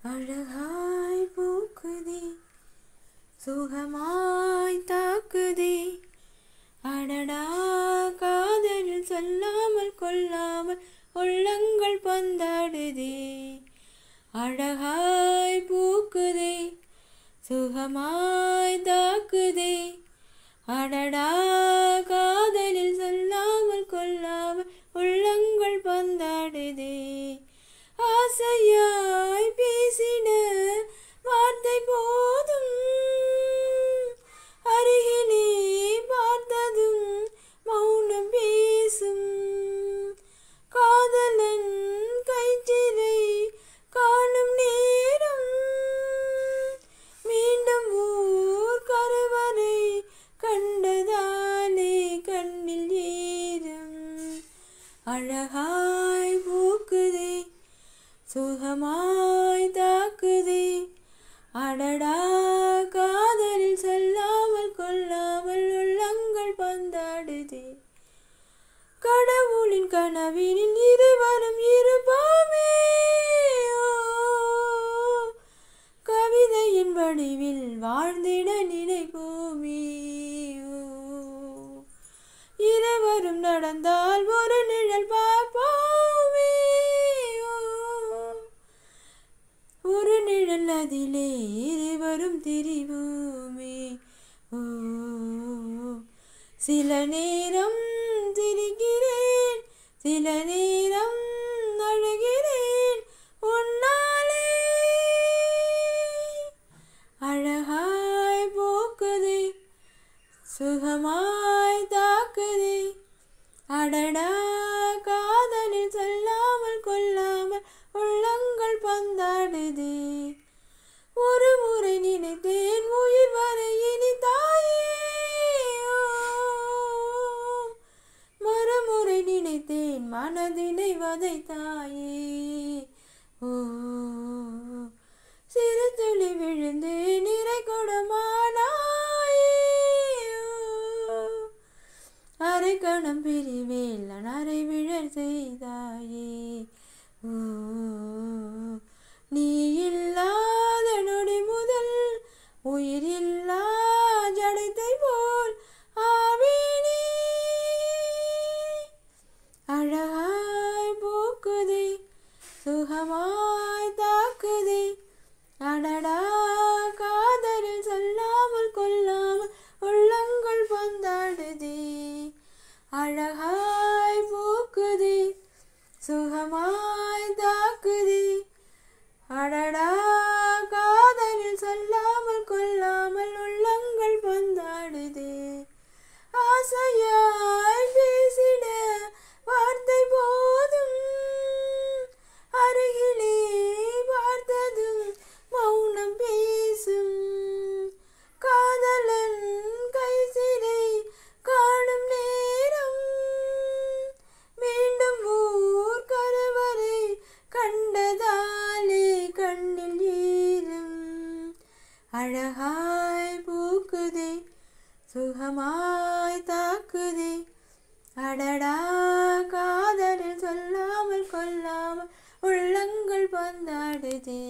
அழகாய் பூக்குதே சுகமாய் தாக்குதே அடடா காதலில் சொல்லாமல் கொள்ளாமல் உள்ளங்கள் பந்தாடுதே அழகாய் பூக்குதே சுகமாய் தாக்குதே அடடா காதலில் சொல்லாமல் கொள்ளாமல் உள்ளங்கள் பந்தாடுதே ஆசையாய் பேசிட வார்த்தை போதும் அருகிலே பார்த்ததும் மௌனம் பேசும் காதலன் கைச்சிறை காணும் நேரம் மீண்டும் ஊர் கருவறை கண்டதாலே கண்ணில் ஏறும் அழகாய் பூக்குதே சுகமாய் தாக்குதே அடடா காதலில் சொல்லாமல் கொள்ளாமல் உள்ளங்கள் பந்தாடுதே கடவுளின் கனவினில் இருவரும் இருப்பாமே கவிதையின் வடிவில் வாழ்ந்திட நினைப்போமே இருவரும் நடந்தால் ஒரு நிழல் பார்ப்போமே ஒரு நிழல் அதிலே இருவரும் திரிவோமே சில நேரம் சிரிக்கிறேன் சில நேரம் அழுகிறேன் உன்னாலே அழகாய் பூக்குதே சுகமாய் தாக்குதே அடடா காதலில் சொல்லாமல் கொள்ளாமல் உள்ளங்கள் பந்தாடுதே ஒரு முறை நினைத்தேன் உயிர் வரை இனி தாயே மறுமுறை நினைத்தேன் மனதினை வதைத்தாயே சிறு துளி விழுந்து நிறை கொடுமானாயே அரை கணம் பிரிவேல் அரை விழல் செய்தாயே நீ இல்லாத நொடி முதல் உயிர் இல்லா ஜடத்தை போல் ஆவேனே அழகாய் பூக்குதே சுகமாய் தாக்குதே அடடா காதலில் சொல்லாமல் கொள்ளாமல் உள்ளங்கள் பந்தாடுதே அழகாய் பூக்குதே சுகமாய் தாக்குதே அடடா காதலில் சொல்லாமல் கொள்ளாமல் உள்ளங்கள் பந்தாடுதே ஆசையாய் பேசிட வார்த்தை போதும் அருகிலே பார்த்ததும் மௌனம் பேசும் காதலன் கைசிறை காணும் நேரம் மீண்டும் ஊர் கருவறை கண்டதாலே கண்ணில் ஏறும் அழகாய் பூக்குதே சுகமாய் தாக்குதே அடடா காதலில் சொல்லாமல் கொள்ளாமல் உள்ளங்கள் பந்தாடுதே